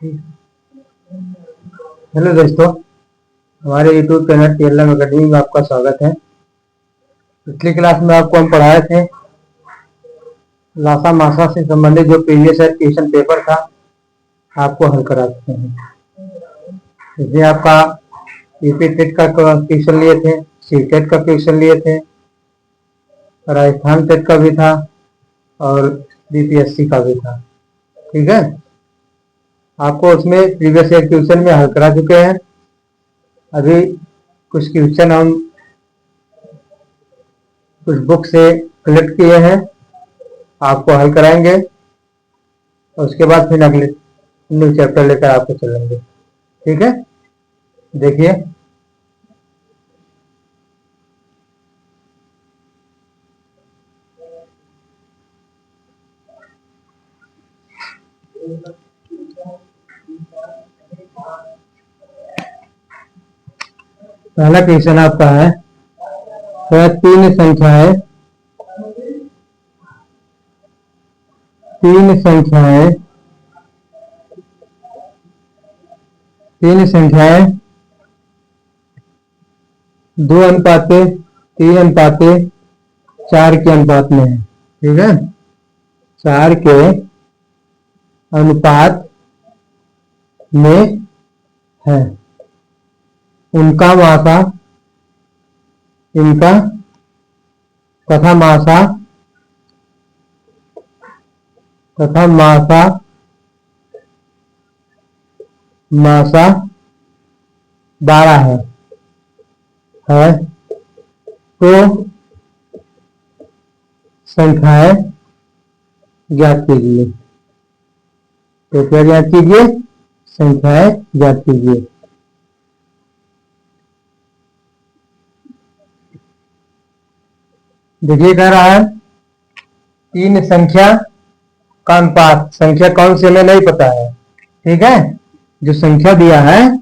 Hello दोस्तों, हमारे YouTube channel TLM academy में आपका स्वागत है। पिछली क्लास में आपको हम पढ़ाए थे लासा मासा से संबंधित जो प्रीवियस ईयर क्वेश्चन पेपर था, आपको हल करा चुके हैं। इसमें आपका यूपी टेट का क्वेश्चन लिए थे, सी टेट का क्वेश्चन लिए थे, राजस्थान टेट का भी था और BPSC का भी था। ठीक है, आपको उसमें प्रीवियस ईयर क्वेश्चन में हल करा चुके हैं। अभी कुछ क्वेश्चन हम कुछ बुक से कलेक्ट किए हैं, आपको हल कराएंगे और उसके बाद फिर अगले न्यू चैप्टर लेकर आपको चलेंगे। ठीक है, देखिए पहला क्वेश्चन आपका है, तीन संख्याएं दो अनुपाते 3:4 के अनुपात में है। ठीक है, 4 के अनुपात में है। उनका मासा तथा मासा 12 है तो संख्याएं ज्ञात कीजिए। तो क्या ज्ञात कीजिए? संख्याएं ज्ञात कीजिए। देखिए कह रहा है तीन संख्या का अनुपात। संख्या कौन सी हमें नहीं पता है। ठीक है, जो संख्या दिया है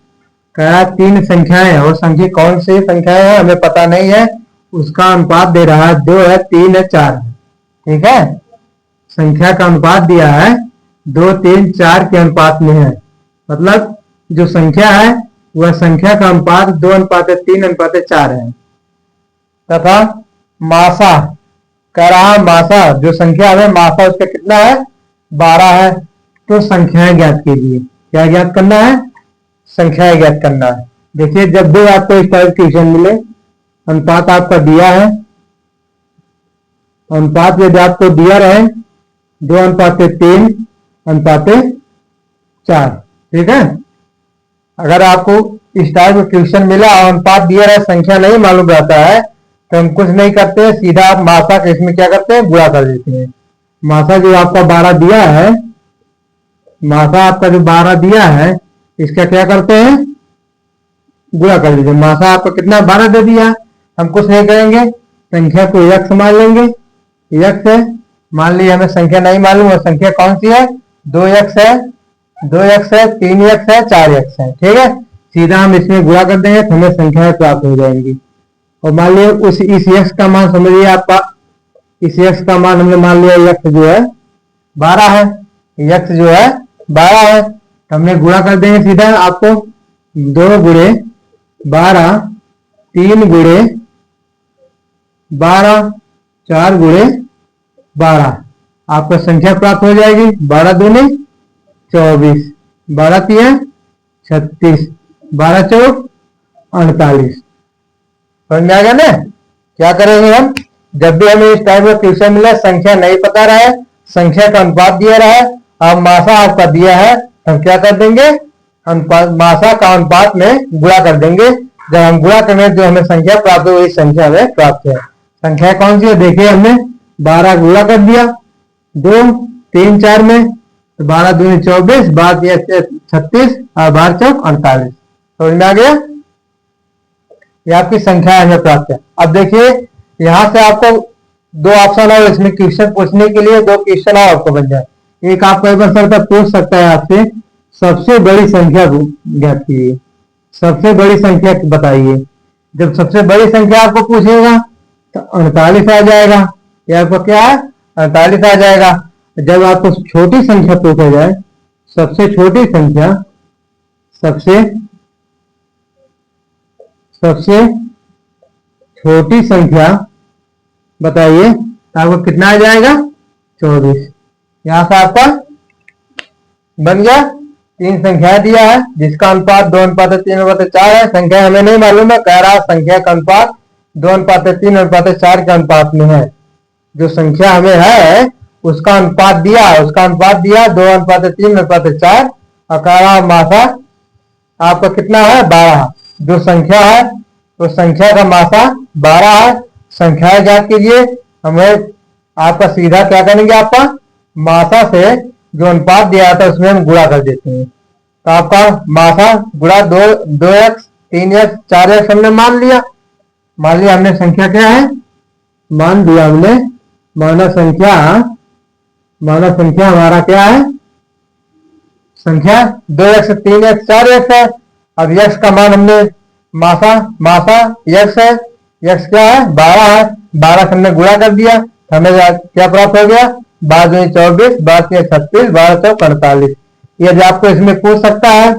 कह रहा है तीन संख्याएं है और संख्या कौन सी संख्याएं है हमें पता नहीं है। उसका अनुपात दे रहा है 2 है, 3 है, 4 है। ठीक है, संख्या का अनुपात दिया है 2, 3, 4 के अनुपात में है। मतलब जो संख्या है वह संख्या का अनुपात 2:3:4 है। तथा मासा कह रहा है मासा जो संख्या है मासा उसका कितना है? 12 है। तो संख्याएं ज्ञात कीजिए। क्या ज्ञात करना है? संख्याएं ज्ञात करना है। देखिए जब भी आपको इस टाइप क्वेश्चन मिले, अनुपात आपका दिया है, अनुपात यदि आपको दिया रहे 2:3:4। ठीक है, अगर आपको इस टाइप का क्वेश्चन मिला और अनुपात दिया रहे, संख्या नहीं मालूम रहता है, तो हम कुछ नहीं करते, सीधा आप मासा के इसमें क्या करते हैं? गुणा कर देते हैं। मासा जो आपका 12 दिया है, मासा आपका जो 12 दिया है, इसका क्या करते हैं? गुणा कर दीजिए। मासा आपको कितना? 12 दे दिया। हम कुछ नहीं करेंगे, संख्या को यक्ष मान लेंगे। यक्ष है, मान लिया हमें संख्या नहीं मालूम और संख्या कौन सी है? 2 यक्ष है, 3 यक्ष है, 4 यक्ष है। ठीक है, सीधा हम इसमें गुणा कर देंगे तो हमें संख्याएं प्राप्त हो जाएंगी। और मान लिया इस यक्ष का मान समझिए आपका, इस यक्ष का मान हमने मान लिया यक्ष जो है 12 है, यक्ष जो है 12 है, तो हमने गुणा कर देंगे सीधा। आपको 2 गुणे 12, 3 गुणे 12, 4 गुणे 12, आपको संख्या प्राप्त हो जाएगी। 12 दूनी 24, 12 तिया 36, 12 चौक 48। समझ में आ गया ना? क्या करेंगे हम? जब भी हमें इस टाइप का क्वेश्चन मिले, संख्या नहीं पता रहे, संख्या का अनुपात दिया रहा है, अब मासा आपका दिया है, हम क्या कर देंगे? मासा का अनुपात में गुणा कर देंगे। जब हम गुणा करेंगे जो हमें संख्या प्राप्त हो, वही संख्या हमें प्राप्त है। संख्या कौन सी है? देखिए हमने 12 गुणा कर दिया 2, 3, 4 में, तो 12 दूनी 24, 12 36 और 12 चौक 48। समझ में आ गया? ये आपकी संख्या हमें प्राप्त है। अब देखिए यहां से आपको 2 ऑप्शन है, इसमें क्वेश्चन पूछने के लिए 2 क्वेश्चन और आपको बन जाए। एक आपको एक बार पूछ सकता है आपसे सबसे बड़ी संख्या ज्ञात कीजिए, सबसे बड़ी संख्या बताइए। जब सबसे बड़ी संख्या आपको पूछेगा तो 48 आ जाएगा। ये आपको क्या है? 48 आ जाएगा। जब आपको छोटी संख्या पूछा जाए, सबसे छोटी संख्या, सबसे सबसे छोटी संख्या बताइए, तो आपको कितना आ जाएगा? 24। यहां से आपका बन गया। 3 संख्या दिया है जिसका अनुपात 2:3:4 है। संख्या हमें नहीं मालूम है, कह रहा संख्या का अनुपात 2:3:4 के अनुपात में है। जो संख्या हमें है उसका अनुपात दिया, 2:3:4 और कह रहा मासा आपका कितना है? 12। जो संख्या है तो संख्या का मासा 12 है। संख्याएं ज्ञात कीजिए। हमें आपका सीधा क्या करेंगे, आपका मासा से जो अनुपात दिया था उसमें हम गुणा कर देते हैं। तो आपका मासा गुणा 2x 3x 4x हमने मान लिया। हमने संख्या क्या है मान दिया हमने। माना संख्या हमारा क्या है? संख्या 2x 3x 4x है। अब x का मान हमने मासा x है, x क्या है? 12 है। 12 से हमने गुणा कर दिया, हमें क्या प्राप्त हो गया? 12 दूनी 24, 12 36, 12 48। यदि आपको इसमें पूछ सकता है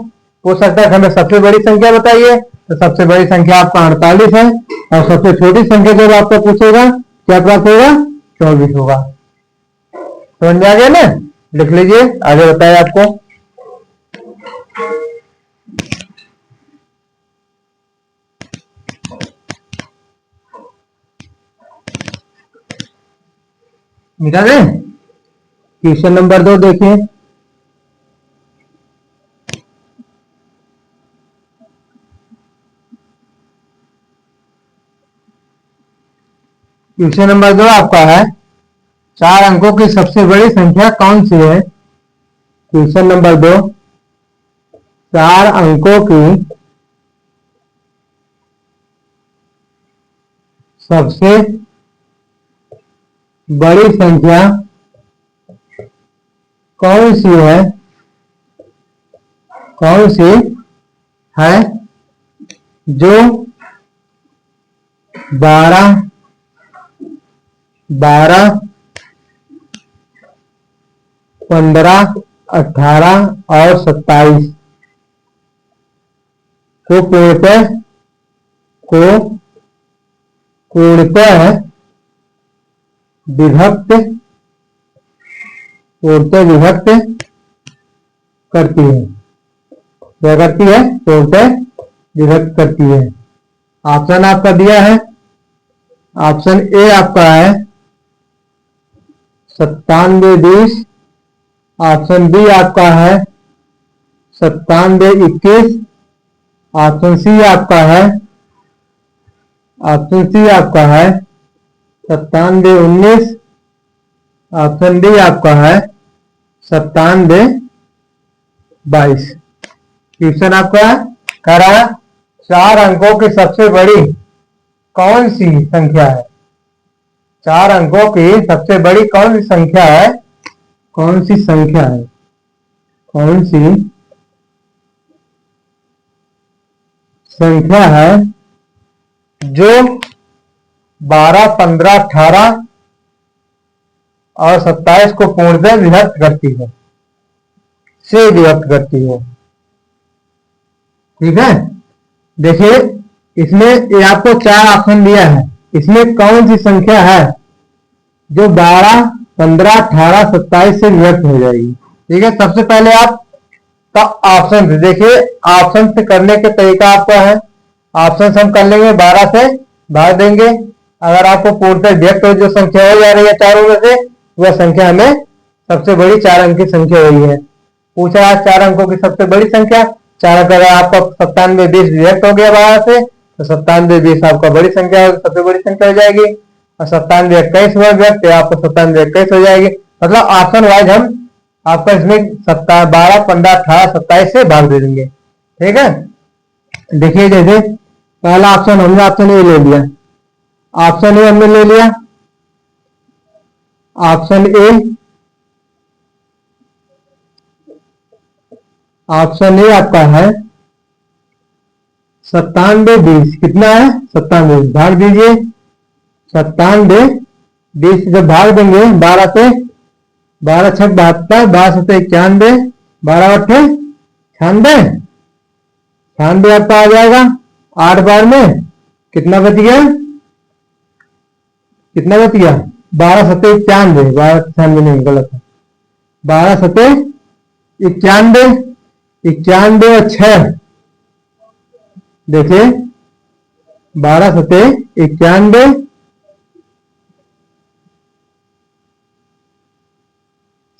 कि हमें सबसे बड़ी संख्या बताइए, तो सबसे बड़ी संख्या आपका 48 है। और सबसे छोटी संख्या जब आपको पूछेगा क्या प्राप्त होगा? 24 होगा। समझ आ गया ना? लिख लीजिए, आगे बताइए आपको। मिटा दें। क्वेश्चन नंबर 2 देखिए। क्वेश्चन नंबर 2 आपका है 4 अंकों की सबसे बड़ी संख्या कौन सी है? क्वेश्चन नंबर 2, 4 अंकों की सबसे बड़ी संख्या कौन सी है? जो 12, 15, 18 और 27 को पूर्णतः विभक्त करती है। क्या करती है? पूर्णतः विभक्त करती है। ऑप्शन आपका दिया है। ऑप्शन ए आपका है 97 20। ऑप्शन बी आपका है 97 21। ऑप्शन सी आपका है 97 19। ऑप्शन डी आपका है 97 22। क्वेश्चन आपका कह रहा है 4 अंकों की सबसे बड़ी कौन सी संख्या है? 4 अंकों की सबसे बड़ी कौन सी संख्या है? कौन सी संख्या है जो 12, 15, 18 और 27 को पूर्णतः विभक्त करती है, ठीक है। देखिए इसमें ये आपको 4 ऑप्शन दिया है, इसमें कौन सी संख्या है जो 12, 15, 18, 27 से विभक्त हो जाएगी? ठीक है, सबसे पहले आप का ऑप्शन से देखिए। ऑप्शन से करने के तरीका आपका है, ऑप्शन से हम कर लेंगे 12 से भाग देंगे। अगर आपको पूर्णतः विभक्त हो जो संख्या हो जा रही है चारों में से, वह संख्या हमें सबसे बड़ी 4 अंक की संख्या वही है। पूछा है 4 अंकों की सबसे बड़ी संख्या। 4 अगर आपका 97 20 विभक्त हो गया 12 से, तो 97 20 आपका बड़ी संख्या सबसे बड़ी संख्या हो जाएगी। और 97 21 हुआ विभक्त, आपको 97 21 हो जाएगी। मतलब ऑप्शन वाइज हम आपका इसमें 12, 15, 18, 27 से भाग दे देंगे। ठीक है, देखिए जैसे पहला ऑप्शन हमने ऑप्शन ए ले लिया, ऑप्शन ए हमने ले लिया। ऑप्शन ए आपका है 97 20। कितना है? 97 भाग दीजिए। 97 20 जब भाग देंगे 12 से, 12 6 72, 12 से 91, 12 अट्ठे 96, 96 आपका आ जाएगा 8 बार में। कितना बच गया, कितना बच गया, 12 सत्ते 91, 12 96 नहीं गलत है, 12 सत्ते 91, 91 और 6 देखिए 12 सत्ते 91,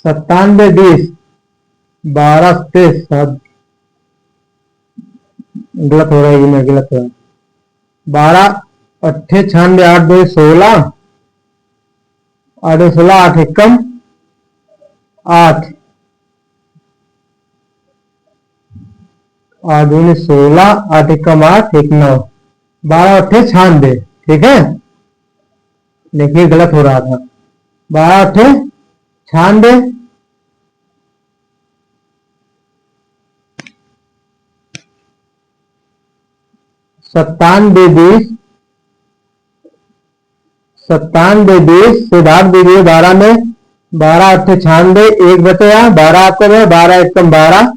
97 20, 12 सत्ते 7, गलत हो रहा है, मैं गलत हो रहा है, 12 अट्ठे 96, 8 2 16, 8 2 16, 8 एकम 8, 8 2 16, 8 एकम 8, 1 9, 12 अट्ठे 96, ठीक है। देखिए गलत हो रहा था, 12 अट्ठे 96, 97 20, 97 20 से भाग दीजिए 12 में, 12 अट्ठे 96, 1 बचेगा, 12 आपका है, 12 एकम 12,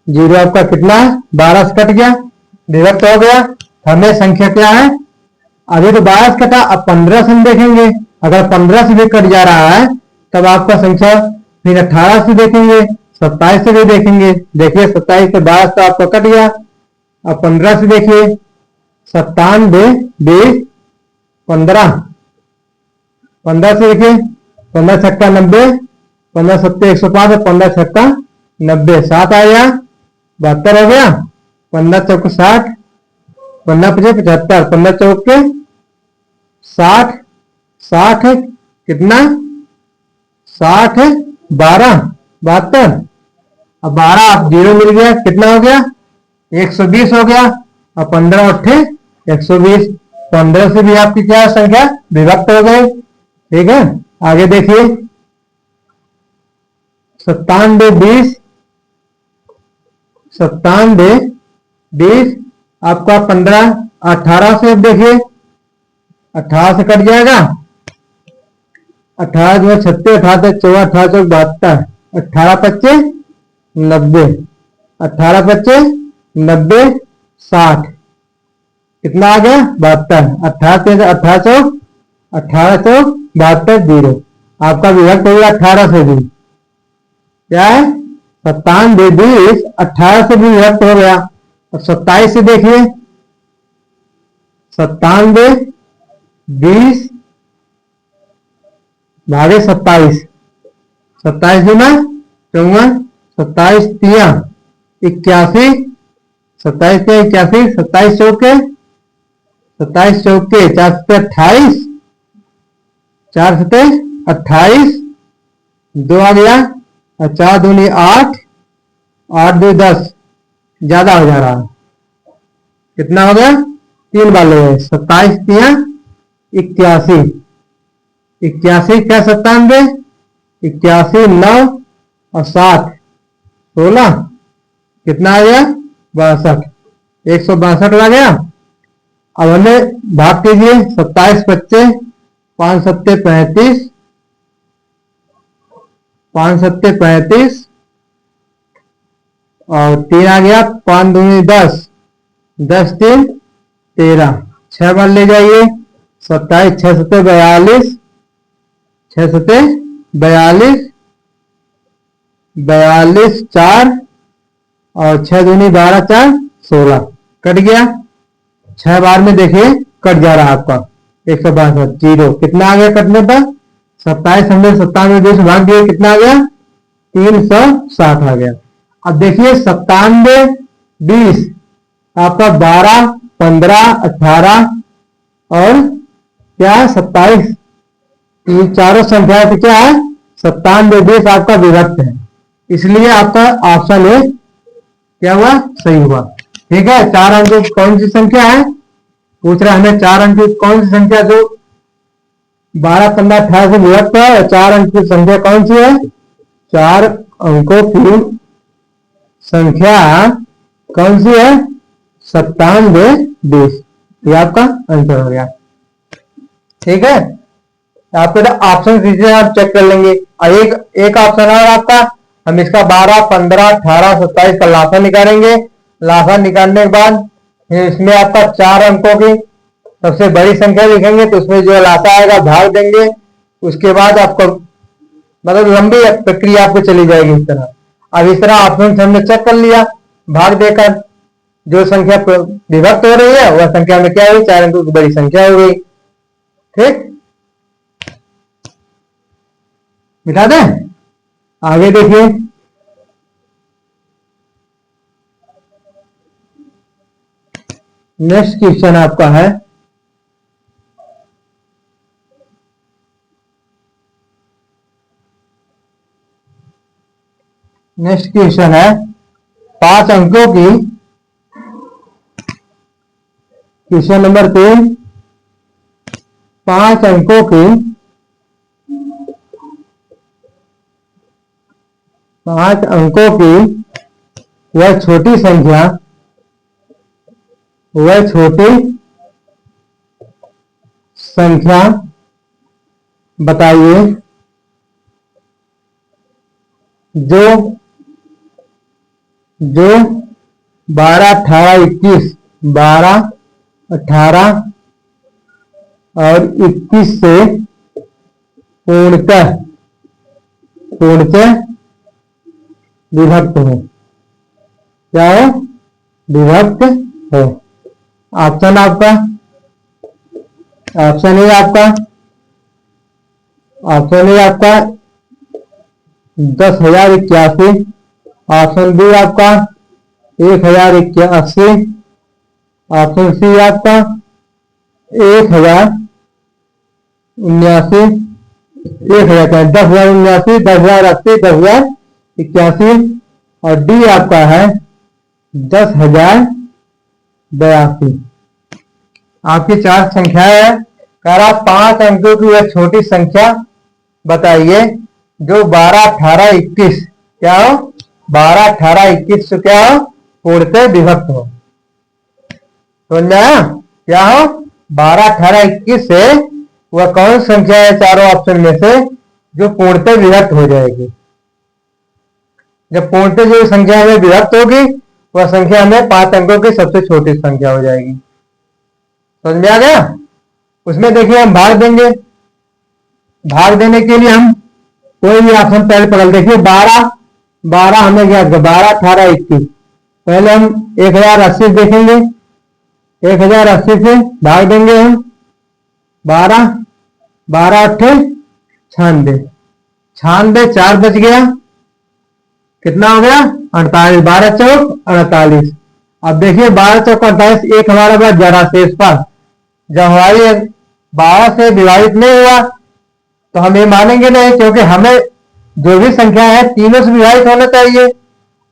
0 आपका कितना है, 12 से कट गया, विभक्त हो गया। हमें संख्या क्या है, अभी तो 12 से कटा, अब 15 से हम देखेंगे, अगर 15 से भी कट जा रहा है तब आपका संख्या फिर 18 से देखेंगे, 27 से भी देखेंगे। देखिए 27 से 12 तो आपका कट गया, अब 15 से देखिए, 97 20 15, 15 से देखिए, 15 छक्का 90, 15 सत्ते 105, 15 छक्का 90, 7 आ गया, 72 हो गया, 15 चौक 60, 15 पचे 75, 15 चौक के 60, 60 कितना 60 12 72, अब 12 आप 0 मिल गया, कितना हो गया 120 हो गया, अब 15 अट्ठे 120, 15 से भी आपकी क्या संख्या विभक्त हो गई, ठीक है। आगे देखिए 97 20, 97 20 आपका 15 18 से, अब देखिए 18 से कट जाएगा, 18 जो 36, 18 14, 18 72, 18 25 90, 18 25 90 60, कितना आ गया 72, 18 18 चौक 18 चौक 72 0, आपका विभक्त हो गया 18 से भी, क्या है 97 20 18 से भी विभक्त हो गया। अब 27 से देखिए, 97 20 भागे 27, 27 गुना 54, 27 तिया 81, 27 के 81, 27 चौके 27 चौके 4 सत्ते 28, 4 सत्ते 28, 2 आ गया, 4 दूनी 8, 8 2 10, ज्यादा हो जा रहा है, कितना हो गया 3 बार ले, 27 तिया 81, 81 क्या 97, 81 9 और 7 16, कितना आ गया 62, 162 आ गया। अब हमें भाग कीजिए, 27 25, 5 सत्ते 35, 5 सत्ते 35 और 3 आ गया, 5 दूनी 10, 10 3 13, 6 बार ले जाइए, 27 6 सत्ते 42, 6 सत्ते 42, 42 4 और 6 दूनी 12 4 16, कट गया, 6 बार में देखिए कट जा रहा है आपका 162 0, कितना आ गया कटने पर 27 हमने 97 20 भाग दिए, कितना आ गया 360 आ गया। अब देखिए 97 20 आपका 12 15 18 और क्या है 27, ये चारों संख्या पे क्या है 97 20 आपका विभक्त है, इसलिए आपका ऑप्शन ए क्या हुआ सही हुआ, ठीक है। 4 अंक की कौन सी संख्या है पूछ रहा है हमें, 4 अंक की कौन सी संख्या जो 12 15 18 से विभक्त है, और 4 अंक की संख्या कौन सी है, 4 अंकों की संख्या कौन सी है 97 20, ये आपका आंसर हो गया, ठीक है। आपको ऑप्शन आप चेक कर लेंगे, और एक ऑप्शन और आपका हम इसका 12, 15, 18, 27 का लासा निकालेंगे। लासा निकालने के बाद इसमें आपका 4 अंकों की सबसे बड़ी संख्या लिखेंगे, तो उसमें जो लासा आएगा भाग देंगे। उसके बाद आपको मतलब लंबी प्रक्रिया आपको चली जाएगी इस तरह। अब इस तरह ऑप्शन से हमने चेक कर लिया, भाग देकर जो संख्या विभक्त हो रही है वह संख्या में क्या हुई, 4 अंकों की बड़ी संख्या हो गई। ठीक, मिटा दें। आगे देखिए, नेक्स्ट क्वेश्चन आपका है नेक्स्ट क्वेश्चन है 5 अंकों की, क्वेश्चन नंबर 3, 5 अंकों की 5 अंकों की वह छोटी संख्या बताइए जो 12, 18, 21, 12, 18 और 21 से पूर्णतः विभक्त हो। क्या हो? विभक्त हो। ऑप्शन आपका, ऑप्शन ए आपका 10,081, ऑप्शन बी आपका 1,081, ऑप्शन सी आपका 1,079, 10,079, 10,080, 10,081 और डी आपका है 10,082। आपकी 4 संख्याएं है। कह रहा 5 अंकों की वह छोटी संख्या बताइए जो 12, 18, 21 क्या हो, 12, 18, 21 से क्या हो, पूर्णतः विभक्त हो। समझ आया? क्या हो? 12, 18, 21 से वह कौन संख्या है चारों ऑप्शन में से जो पूर्णतः विभक्त हो जाएगी। जब पूर्णतः जो संख्या हमें विभक्त होगी वह संख्या हमें 5 अंकों की सबसे छोटी संख्या हो जाएगी। समझ में आ गया? उसमें देखिए हम भाग देंगे। भाग देने के लिए हम कोई भी ऑप्शन पहले पकड़, देखिए 12 हमें क्या, 12, 18, 21। पहले हम 1,080 देखेंगे, 1,080 से भाग देंगे हम 12, 12 8 96, 4 बच गया, कितना हो गया 48, 12 चौक 48। अब देखिए 12 चौक 48, एक हमारे पास जरा शेष पास, जब हमारी 12 से विभाजित नहीं हुआ तो हम ये मानेंगे नहीं, क्योंकि हमें जो भी संख्या है तीनों से विभाजित होना चाहिए।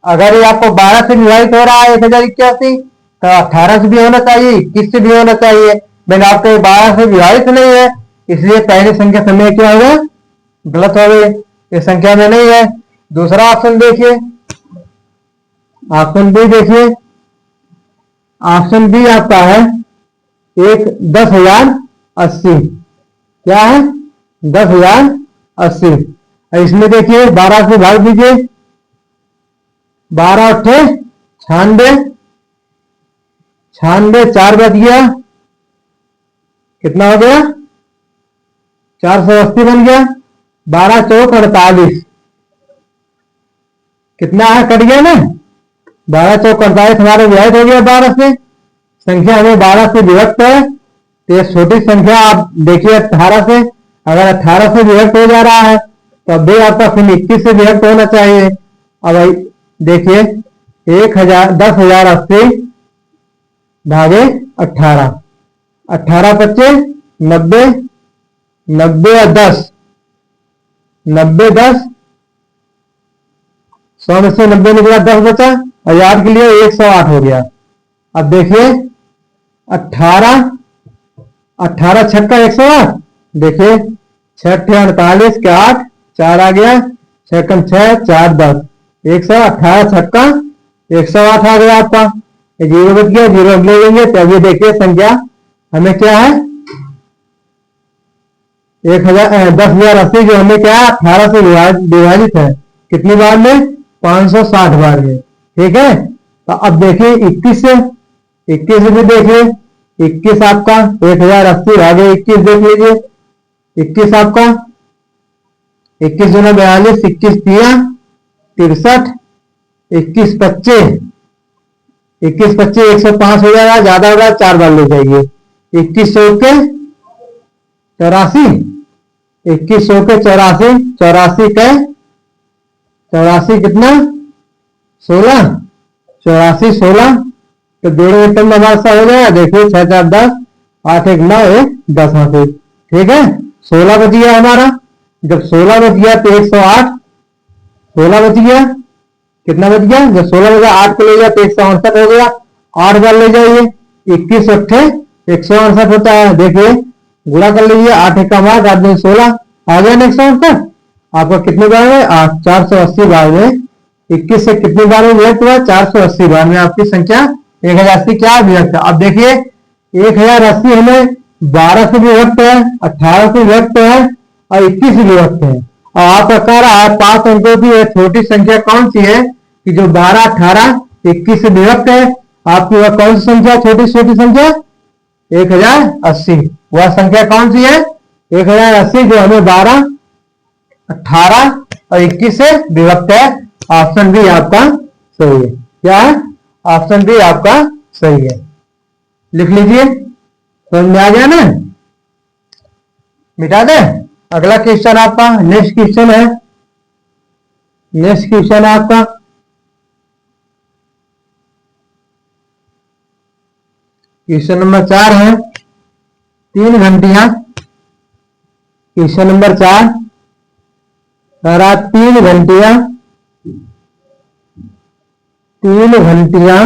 अगर ये आपको 12 से विभाजित हो रहा है 1,081 तो 18 से भी होना चाहिए, 21 से भी होना चाहिए। मैंने आपको 12 से विभाजित नहीं है, इसलिए पहली संख्या समय क्या होगा, गलत हो गई, ये संख्या में नहीं है। दूसरा ऑप्शन देखिए, ऑप्शन बी देखिए, ऑप्शन बी आपका है 10,080। क्या है? 10,080। इसमें देखिए 12 से भाग दीजिए, 12 8 96, 4 बच गया, कितना हो गया 480 बन गया, 12 चौक 48, कितना है, कट गया ना, 12 चौक 48 हमारे विभाजित हो गया 12 से। संख्या हमें 12 से विभक्त है तो ये छोटी संख्या आप देखिए 18 से, अगर 18 से विभक्त हो जा रहा है तो अब भी आपका फिर 21 से विभक्त होना चाहिए। अब देखिए 10,080 भागे 18, 18 बच्चे 90, 90 और 10, 90 10, 100 में से 90 निकला, 10 बचा और याद के लिए 108 हो गया। अब देखिए 18 छक्का 108, देखिए 6 48 के 8, 4 आ गया, 6 कम 6, 4 10, 118 छक्का 108 आ गया आपका। जीरो बच गया, जीरो ले लेंगे तो अभी देखिए संख्या हमें क्या है 10,080 जो हमें क्या है 18 से विभाजित है, कितनी बार में? 560 बार में। ठीक है, तो अब देखिए 21 से, 21 से भी देखिए, 21 आपका 1080 भागे 21 देख लीजिए। 21 आपका 21 दूना 42, 21 तिया 63, 21 25, 21 25 105 हो जाएगा, ज्यादा होगा 4 बार ले जाइए। 21 सौ के 84, 21 सौ के 84, 84 के 84 कितना? 16, 84 16, तो जोड़े एकदम हमारा सा हो जाएगा। देखिए 6 4 10, 8 1 9 1 10 हाथ। ठीक है, 16 बच गया हमारा। जब 16 बच गया तो 108, 16 बच गया, कितना बच गया? जब 16 बचा 8 को ले गया तो 168 हो गया। 8 बार ले जाइए, 21 अट्ठे 168 होता है। देखिए गुणा कर लीजिए, 8 एक का मार्क 8 दूनी 16 आ गया ना 168। आपका कितने बार में? 480 बार में। 21 से कितनी बार में विभक्त हुआ? 480 बार में आपकी संख्या 1080 क्या विभक्त है। अब देखिए 1080 हमें 12 से विभक्त है, 18 से विभक्त है और 21 से विभक्त है। और आपका कह रहा है 5 अंकों की यह छोटी संख्या कौन सी है कि जो 12 18 21 से विभक्त है। आपकी वह कौन सी संख्या? छोटी संख्या 1080। वह संख्या कौन सी है? 1080 जो हमें 12 18 और 21 से विभक्त है। ऑप्शन बी आपका सही है। क्या है? ऑप्शन बी आपका सही है। लिख लीजिए, समझ में आ गया ना? मिटा दे। अगला क्वेश्चन आपका नेक्स्ट क्वेश्चन है। नेक्स्ट क्वेश्चन है आपका क्वेश्चन नंबर 4 है, 3 घंटियां। क्वेश्चन नंबर 4, 3 घंटियां, 3 घंटियां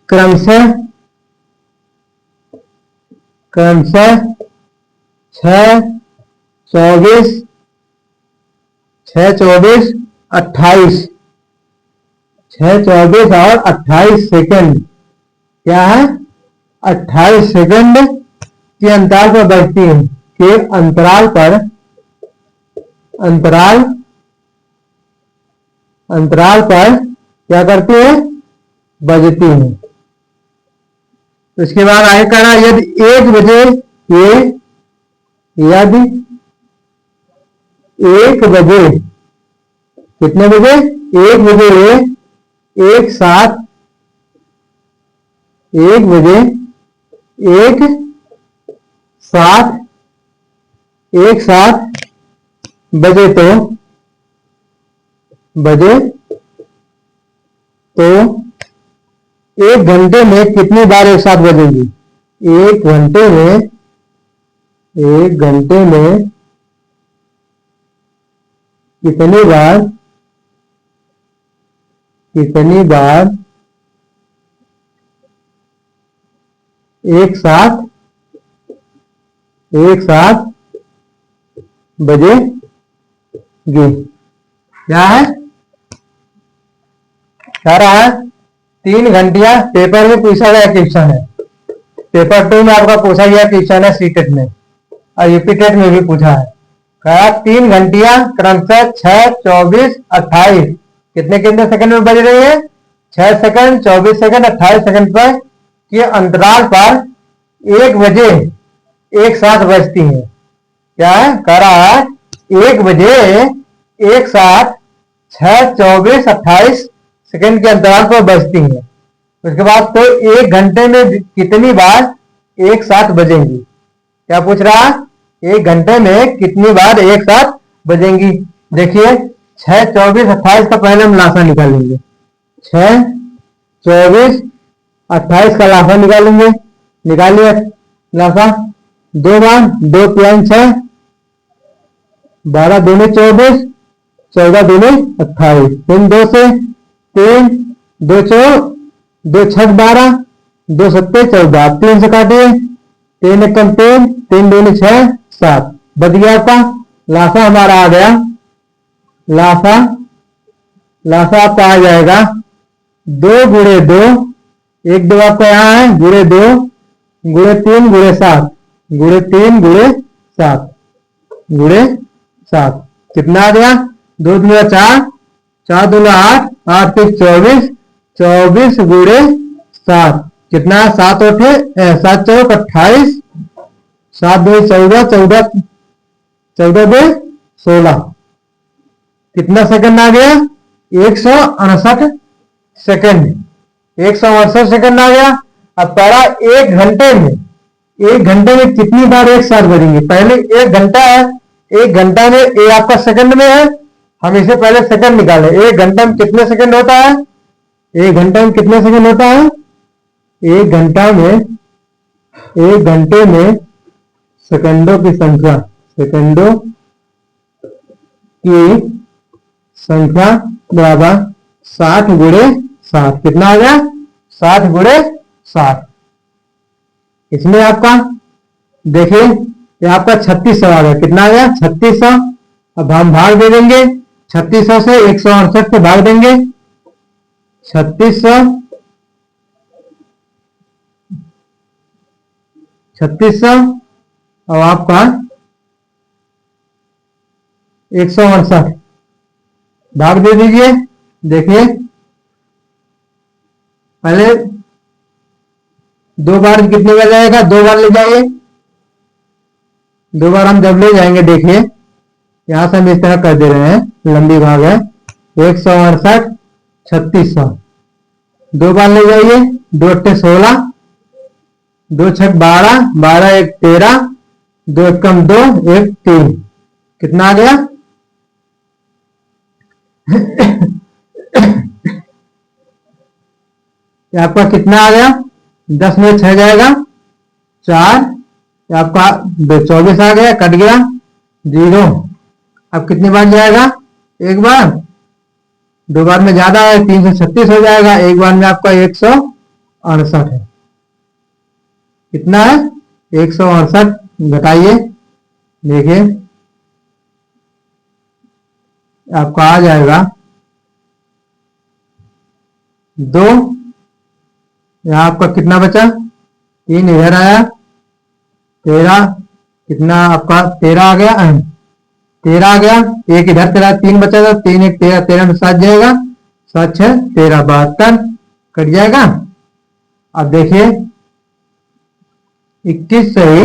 क्रमशः 6 24 28, 6 24 और 28 सेकंड। क्या है? 28 सेकंड के अंतराल पर बजती है। के अंतराल पर क्या करती है? बजती है। उसके बाद आगे कहना यदि 1 बजे यदि 1 बजे कितने बजे? 1 बजे एक साथ 1 बजे एक साथ बजे तो 1 घंटे में कितनी बार एक साथ बजेगी? 1 घंटे में कितनी बार एक साथ बजेगी? क्या है? कह रहा है 3 घंटियां। पेपर में पूछा गया क्वेश्चन है, पेपर 2 में आपका पूछा गया क्वेश्चन है, सीटेट में और यूपी टेट में भी पूछा है। कहा 3 घंटियां क्रमशः 6 24 28 कितने सेकंड में बज रही है? 6 सेकंड 24 सेकंड 28 सेकंड पर के अंतराल पर 1 बजे एक साथ बजती है। क्या है? कह रहा है 1 बजे एक साथ 6 24 28 सेकंड के अंतराल पर बजती है। उसके बाद तो 1 घंटे में कितनी बार एक साथ बजेंगी? क्या पूछ रहा है? 1 घंटे में कितनी बार एक साथ बजेंगी? देखिए 6 24 28 का पहले हम लासा निकालेंगे। 6 24 28 का लासा निकालेंगे। निकालिए लासा। 2 बार 2 3 6 12 दूनी 24 14 दूनी 28 3 2 से 3 2 2 6 12 2 7 14 3 से काटिए 3 1 3 3 दूनी 6 7 बच गया आपका लासा। हमारा आ गया लासा आपका आ जाएगा 2 गुणे 2 1 2 आपका यहाँ है गुणे 2 गुणे 3 गुणे 7 गुणे 3 गुणे 7 गुणे 7 कितना आ गया? 2 दूना 4, 4 दूना 8, 8 3 24, 24 गुणे 7 कितना? 7 8 7 चौक 28, 7 2 14, 14 14 2 16 कितना सेकंड आ गया? 168 सेकंड, 168 सेकंड आ गया। अब पहला 1 घंटे में कितनी बार एक साथ बढ़ेंगे? पहले 1 घंटा है, 1 घंटा में ये आपका सेकंड में है, हम इसे पहले सेकंड निकालें। 1 घंटा में कितने सेकंड होता है? 1 घंटा में कितने सेकंड होता है? 1 घंटा में, 1 घंटे में सेकंडों की संख्या, सेकंडों की संख्या बराबर 60 गुणे 7 कितना आ गया? 60 गुणे 7। इसमें आपका देखिए ये आपका 3600 आ गया। कितना आ गया? 3600। अब हम भाग दे देंगे, 3600 से 168 से भाग देंगे। 3600 और आपका 168 भाग दे दीजिए। देखिए पहले 2 बार कितने का जाएगा? 2 बार ले जाइए, 2 बार हम जब ले जाएंगे देखिए यहां से हम इस तरह कर दे रहे हैं, लंबी भाग है 168 3600, 2 बार ले जाइए, 2 8 16, 2 6 12, 12 1 13, 2 1 2 1 3 कितना आ गया? आपका कितना आ गया? 10 में 6 जाएगा 4, आपका 24 आ गया, कट गया 0। अब कितनी बार जाएगा? 1 बार, 2 बार में ज्यादा है 336 हो जाएगा, 1 बार में आपका 168 है। कितना है? 168 घटाइए, देखिए आपका आ जाएगा 2। यहां आपका कितना बचा? 3 इधर आया, 13 कितना आपका? 13 आ गया, 13 आ गया, 1 इधर 13, 3 बचा था, 3 1 13, 13 में 7 जाएगा, 7 6 13 72 कट जाएगा। अब देखिए 21 से ही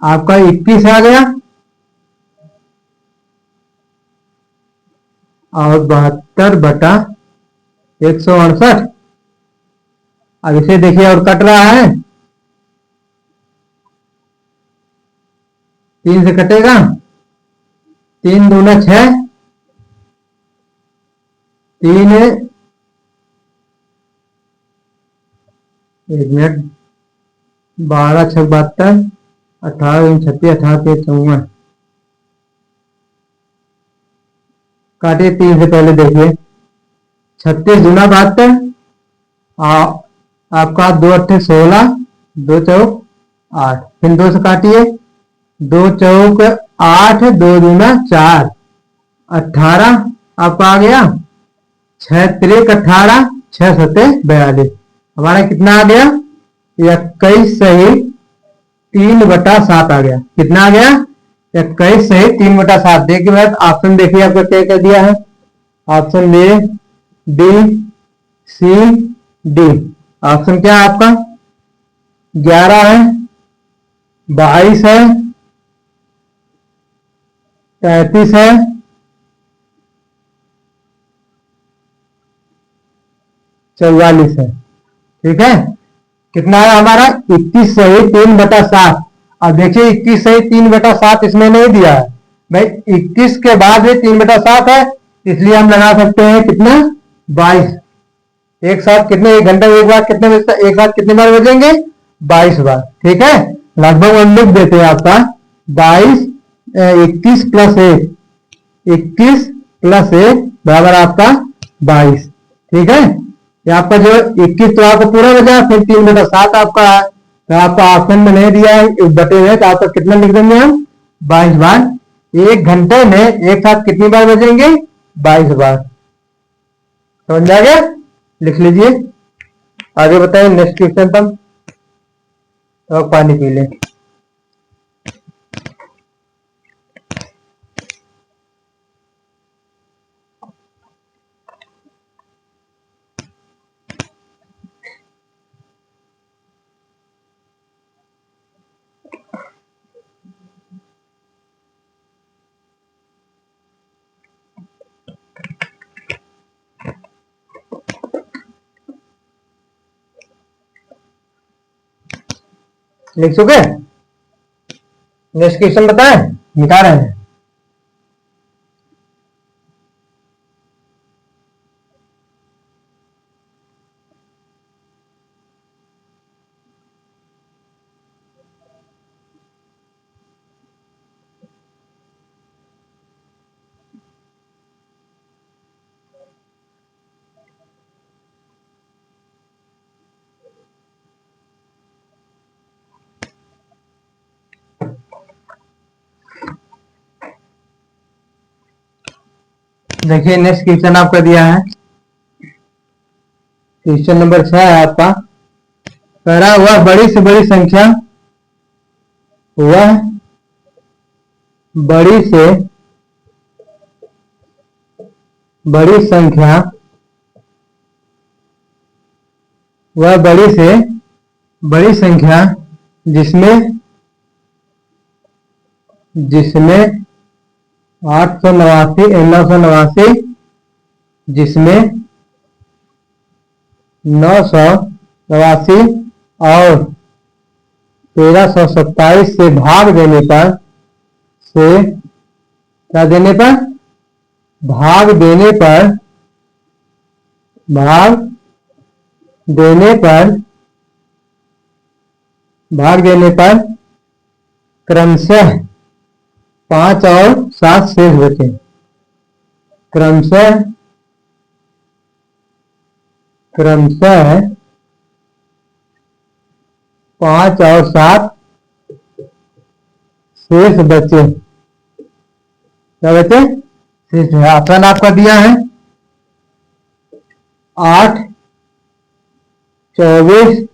आपका 21 आ गया और 72 बटा 168। अब इसे देखिए और कट रहा है, 3 से कटेगा, 3 दूना 6, 3 1 मिनट 12 6 72, 18 36, 18 54 काटिए। 3 से पहले देखिए 36 दूना 72, आपका 2 8 16, 2 चौक 8, फिर 2 से काटिए, 2 चौक 8, 2 दूना 4, 18 आपका आ गया, 6 3 18, 6 7 42 हमारा कितना आ गया? 21 सही 3/7 आ गया। कितना आ गया? 21 सही 3/7। देखिए मैं ऑप्शन देखिए आपका क्या क्या दिया है, option A D C D. Option क्या है आपका? 11 है, 22 है, 33 है, 44 है। ठीक है, कितना है हमारा? 21 सही 3/7। अब देखिए 21 सही 3/7 इसमें नहीं दिया है भाई, 21 के बाद भी 3/7 है, इसलिए हम लगा सकते हैं कितना? 22। एक साथ कितने? 1 घंटे में एक बार कितने बजता? एक साथ कितनी बार बजेंगे? 22 बार। ठीक है, लगभग हम लिख देते हैं आपका 22 21 प्लस 1, 21 प्लस 1 बराबर आपका 22। ठीक है, ये आपका जो 21 तो आपको पूरा बजा, फिर 3/7 आपका है, तो आपका ऑप्शन में नहीं दिया है बटे हुए, तो आपका कितना लिख देंगे हम? 22 बार। 1 घंटे में एक साथ कितनी बार बजेंगे? 22 बार। समझ आ गया? लिख लीजिए, आगे बताइए नेक्स्ट क्वेश्चन पर। तो पानी पी लें। लिख चुके? नेक्स्ट क्वेश्चन बताएं, मिटा रहे हैं। देखिए नेक्स्ट क्वेश्चन आपका दिया है, क्वेश्चन नंबर 6 है आपका। कह रहा वह बड़ी से बड़ी संख्या, वह बड़ी से बड़ी संख्या, वह बड़ी से बड़ी संख्या जिसमें 989 जिसमें 989 और 1327 से भाग देने पर, भाग देने पर क्रमशः 5 और 7 शेष बचे। क्रमशः 5 और 7 शेष बचे। क्या बचे? शेष। ऑप्शन आपका दिया है 8, 24,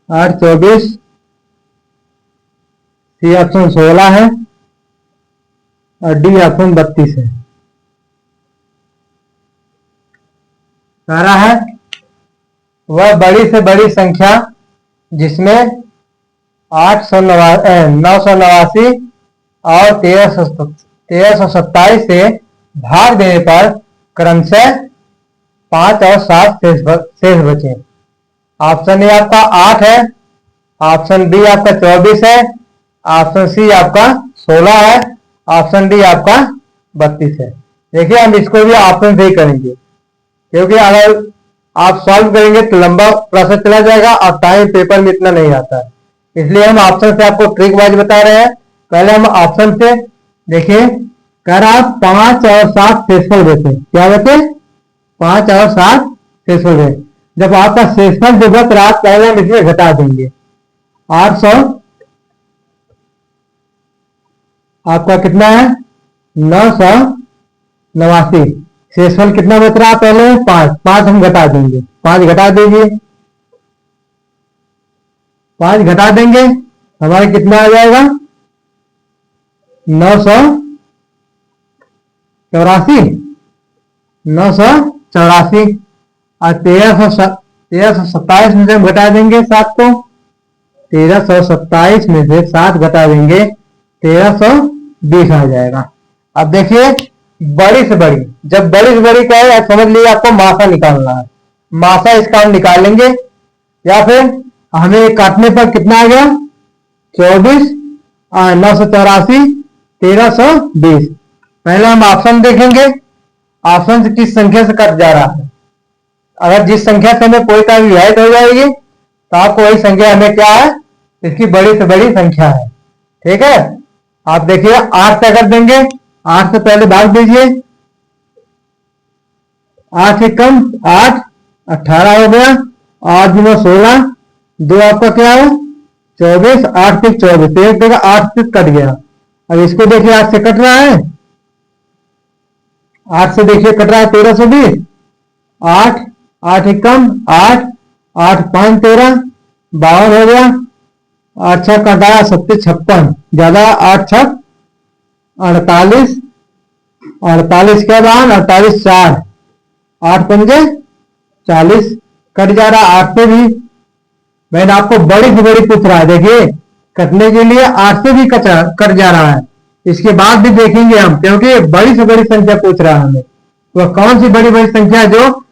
8, 24, सी ऑप्शन 16 है और डी ऑप्शन 32 है। कह रहा है वह बड़ी से बड़ी संख्या जिसमें 989 और 1327 से भाग देने पर क्रमशः 5 और 7 शेष बचे। ऑप्शन ए आपका 8 है, ऑप्शन बी आपका 24 है, ऑप्शन सी आपका 16 है, ऑप्शन डी आपका 32 है। देखिए हम इसको भी ऑप्शन से ही करेंगे, क्योंकि अगर आप सॉल्व करेंगे तो लंबा प्रोसेस चला जाएगा और टाइम पेपर में इतना नहीं आता है, इसलिए हम ऑप्शन से आपको ट्रिक वाइज बता रहे हैं। पहले हम ऑप्शन से देखिए। कह रहा 5 और 7 शेषफल बचे। क्या बचे? 5 और 7 शेषफल बचे। जब आपका शेषफल जो बच रहा पहले हम इसमें घटा देंगे। 800 आपका कितना है? 989। शेषफल कितना बच रहा पहले? 5 हम घटा देंगे। 5 घटा दीजिए, 5 घटा देंगे, हमारे कितना आ जाएगा? 984। 984 और 1327 में से हम घटा देंगे 7 को। 1327 में से 7 घटा देंगे, 1320 आ जाएगा। अब देखिए बड़ी से बड़ी, जब बड़ी से बड़ी क्या है समझ लीजिए आपको मासा निकालना है। मासा इसका हम निकाल लेंगे, या फिर हमें काटने पर कितना आ गया? 24 और 984, 1320। पहले हम ऑप्शन देखेंगे, ऑप्शन से किस संख्या से कट जा रहा है। अगर जिस संख्या से हमें कोई का विभाजित हो जाएगी तो आपको वही संख्या हमें क्या है, इसकी बड़ी से बड़ी संख्या है। ठीक है, आप देखिए 8 से कर देंगे, 8 से पहले भाग दीजिए। 8 से कम 8, 18 हो गया। 8 दूना 16, 2 आपका क्या है? 24, 8 से 24, तो एक जगह 8 से कट गया। अब इसको देखिए 8 से कट रहा है, 8 से देखिए कट रहा है 1320। 8, 8 एक कम 8, 8 5 13, 52 हो गया। 8 6 कटा 7 56, ज्यादा 8 6 48, 48 के बाद 48 4, 8 पंजे 40, कट जा रहा 8 से भी। मैंने आपको बड़ी से बड़ी पूछ रहा है, देखिए कटने के लिए 8 से भी कट जा रहा है। इसके बाद भी देखेंगे हम, क्योंकि बड़ी से बड़ी संख्या पूछ रहा है हमें। वह कौन सी बड़ी बड़ी संख्या जो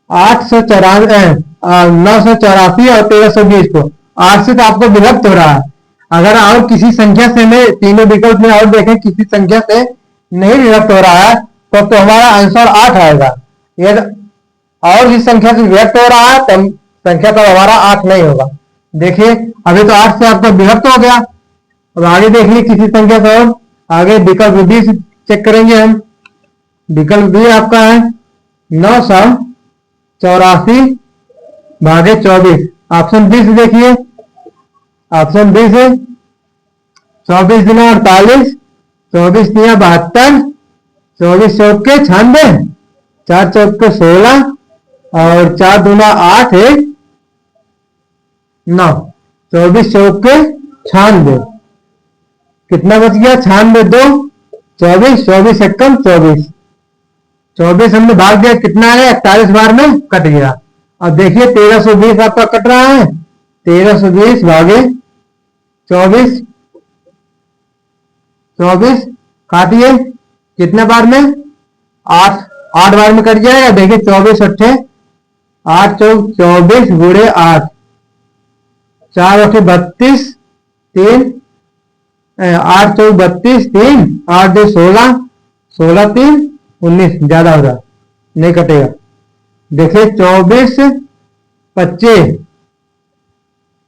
894 984 और 1320 को 8 से तो आपको विभक्त हो रहा है। अगर और किसी संख्या से में तीनों विकल्प में और देखें किसी संख्या से नहीं विभक्त हो रहा है तो हमारा आंसर 8 आएगा। यदि और जिस संख्या से विभक्त हो रहा है तो संख्या तो हमारा 8 नहीं होगा। देखिए अभी तो 8 से आपका विभक्त हो गया। अब आगे देखिए किसी संख्या से और आगे विकल्प बी चेक करेंगे हम। विकल्प बी आपका है 984 भागे 24। ऑप्शन बी से देखिए, ऑप्शन बी से 24 दिना 48, 24 दिना 72, 24 चौक के 96, 4 चौक के 16 और 4 दूना 8 है 9, 24 चौक के 96। कितना बच गया? 96 2 24, 24 एकम 24, 24 हमने भाग दिया कितना है? 41 बार में कट गया। अब देखिए 1320 आपका कट रहा है। 1320 भागे 24, 24 काटिए कितने बार में? 8 बार में कट जाएगा। देखिए 24 अट्ठे 8 चौक 24 गुड़े 8, 4 अट्ठे 32, 3 8 चौक 32, 3 8 2 16, 16 3 19, ज्यादा होगा नहीं कटेगा। देखिए 24 25,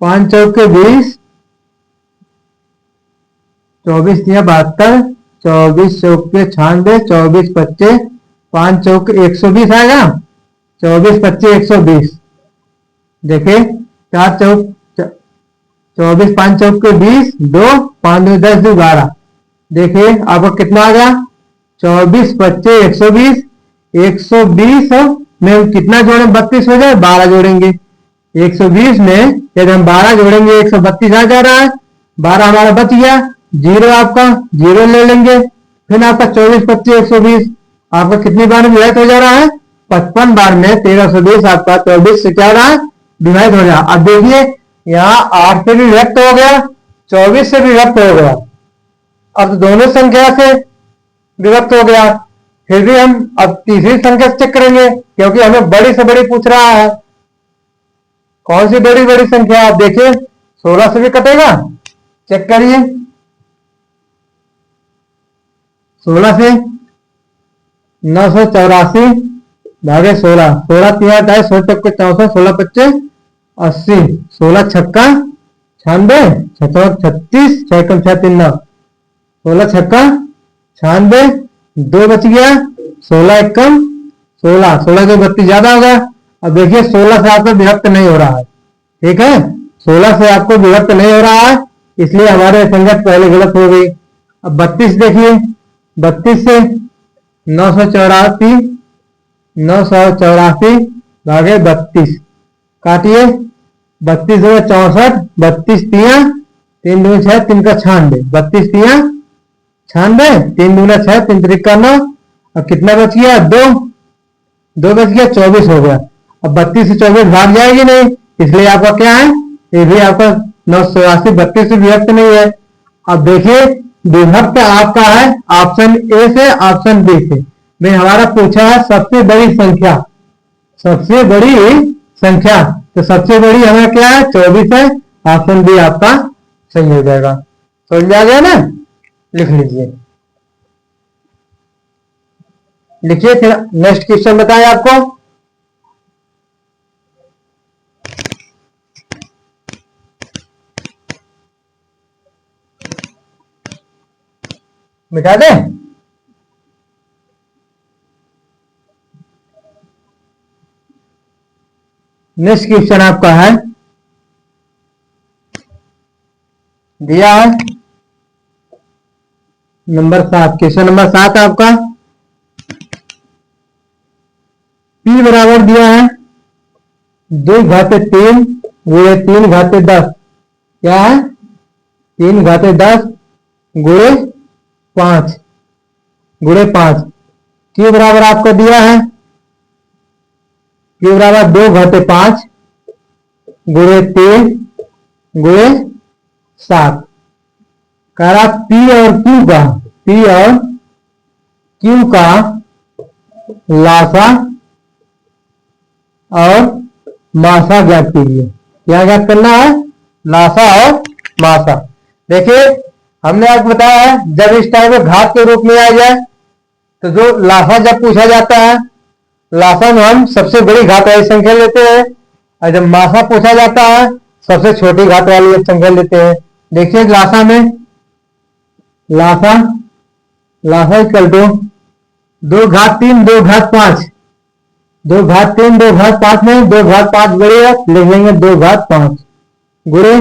5 चौक के 20, 24 दिया 72, 24 चौक के 96, 24 25, 5 चौक 120 आएगा। 24 25 120। देखिए 4 चौक 24 5 चौक के 20, 2 5 2 10 2 12। देखिए आपका कितना आ गया? 24 25 120, 120 में कितना जोड़े? 32 हो जाए, 12 जोड़ेंगे। 120 में यदि हम 12 जोड़ेंगे 132 आ जा रहा है। 12 हमारा बच गया, जीरो आपका जीरो ले लेंगे। फिर आपका 24 25 120 आपका कितनी बार में विभाजित हो जा रहा है? 55 बार में 1320 आपका 24 से क्या रहा है? विभाजित हो गया। अब देखिए यहाँ 8 से भी विभक्त हो गया, 24 से भी विभक्त हो गया। अब दोनों संख्या से विभक्त हो गया। फिर भी हम अब तीसरी संख्या चेक करेंगे क्योंकि हमें बड़ी से बड़ी पूछ रहा है। कौन सी बड़ी बड़ी संख्या? आप देखिए 16 से भी कटेगा, चेक करिए। 16 से 984 भागे 16, 16 3 8 16 चौके 64, 16 25 80, 16 छक्का 96, 36 6 कम 6 3 9, 16 छक्का 96, 2 बच गया, 16 एकम 16, 16 के 32 ज्यादा होगा। अब देखिए 16 से आपको विभक्त नहीं हो रहा है, ठीक है। 16 से आपको विभक्त नहीं हो रहा है, इसलिए हमारे संख्या पहले गलत हो गई। अब 32 देखिए, 32 से 984 भागे 32 काटिए। 32 2 64, 32 3 3 2 6 3 का 96, 32 3 96, 3 2 6 3 3 9। अब कितना बच गया? 2 बच गया, 24 हो गया। अब 32 से 24 भाग जाएगी नहीं, इसलिए आपका क्या है? ये भी आपका 984 32 से विभक्त नहीं है। अब देखिए विभक्त आपका है ऑप्शन ए से ऑप्शन बी से। में हमारा पूछा है सबसे बड़ी संख्या, सबसे बड़ी संख्या, तो सबसे बड़ी हमें क्या है? 24 है। ऑप्शन बी आपका सही हो जाएगा। समझ में आ गया ना? लिख लीजिए, लिखिए। फिर नेक्स्ट क्वेश्चन बताएं आपको। मिटा दे। नेक्स्ट क्वेश्चन आपका है, दिया है नंबर 7। क्वेश्चन नंबर 7 आपका P बराबर दिया है 2 घाते 3 गुणे 3 घाते 10। क्या है? 3 घाते 10 गुणे 5 गुणे 5। Q बराबर आपको दिया है, Q बराबर 2 घाते 5 गुणे 3 गुणे 7। कह रहा P और Q का लासा और मासा ज्ञात कीजिए। क्या ज्ञात करना है? लासा और मासा। देखिए हमने आपको बताया है जब इस टाइप में घात के रूप में आ जाए तो जो लासा जब पूछा जाता है, लासा में हम सबसे बड़ी घात वाली संख्या लेते हैं, और जब मासा पूछा जाता है सबसे छोटी घात वाली संख्या लेते हैं। देखिए लासा में लासा लासा इक्वल टू 2 घात 3 2 घात 5, 2 घात 3 2 घात 5 में 2 घात 5 बढ़ेगा, लिख लेंगे 2 घात 5 गुणे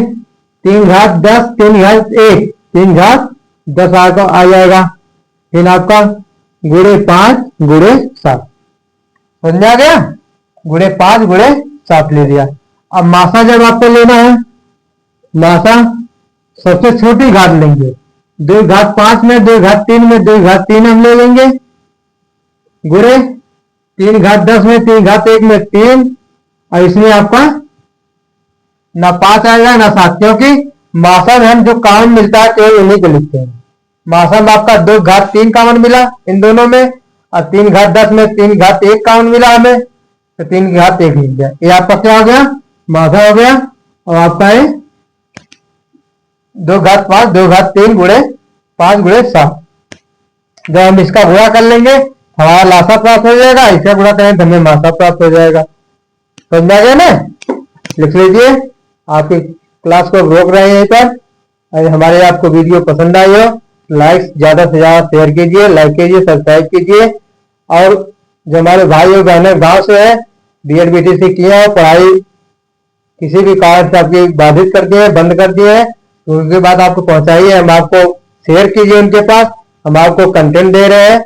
3 घात 10 3 घात 1 3 घात 10 आ जाएगा। फिर आपका गुणे 5 गुणे 7, समझ आ गया? गुणे 5 गुणे 7 ले लिया। अब मासा जब आपको लेना है, मासा सबसे छोटी घात लेंगे। 2 घात 5 में 2 घात 3 में 2 घात 3 हम ले लेंगे, गुणे 3 घात 10 में 3 घात 1 में 3, और इसमें आपका ना 5 आएगा ना 7, क्योंकि मासा में हम जो कॉमन मिलता है केवल उन्हीं को लिखते हैं। मासा में आपका 2 घात 3 कॉमन मिला इन दोनों में, और 3 घात 10 में 3 घात 1 कॉमन मिला हमें, तो 3 घात 1 लिख गया। ये आपका क्या हो गया? मासा हो गया। और आपका है 2 घात 5 2 घात 3 गुणे 5 गुणे 7। जब हम इसका गुणा कर लेंगे हमारा लासा प्राप्त हो जाएगा, इसे गुणा करें तो हमें मासा प्राप्त हो जाएगा। समझ आ गया ना? लिख लीजिए। आपकी क्लास को रोक रहे हैं पर, अगर हमारे आपको वीडियो पसंद आई हो लाइक ज्यादा से ज्यादा शेयर कीजिए, लाइक कीजिए, सब्सक्राइब कीजिए। और जो हमारे भाई और बहनें गांव से है, बीएड बीटीसी किए हैं, पढ़ाई किसी भी कारण से आपकी बाधित कर दिए बंद कर दिए है, तो उनके बाद आपको पहुंचाइए, हम आपको शेयर कीजिए उनके पास। हम आपको कंटेंट दे रहे हैं,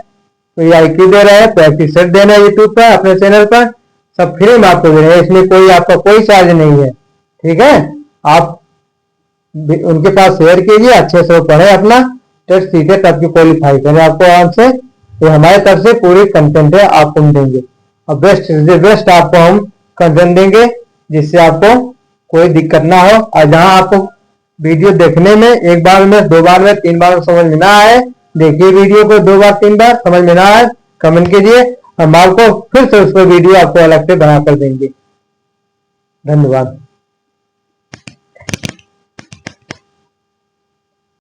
तो ये IQ दे रहे हैं, प्रैक्टिस सेट दे रहे हैं यूट्यूब पर अपने चैनल पर, सब फ्री में आपको दे रहे हैं, इसमें कोई आपका कोई चार्ज नहीं है। ठीक है? आप उनके पास शेयर कीजिए, अच्छे से पढ़े, अपना टेस्ट सीखे, तब की क्वालिफाई करें आपको आराम से। ये हमारे तरफ से पूरी कंटेंट है, आपको हम देंगे, और बेस्ट से बेस्ट आपको हम कंटेंट देंगे, जिससे आपको कोई दिक्कत ना हो। और जहां आपको वीडियो देखने में 1 बार में 2 बार में 3 बार में समझ में ना आए, देखिए वीडियो को 2 बार 3 बार, समझ में ना आए कमेंट कीजिए, हम आपको फिर से उसको वीडियो आपको अलग से बना कर देंगे। धन्यवाद।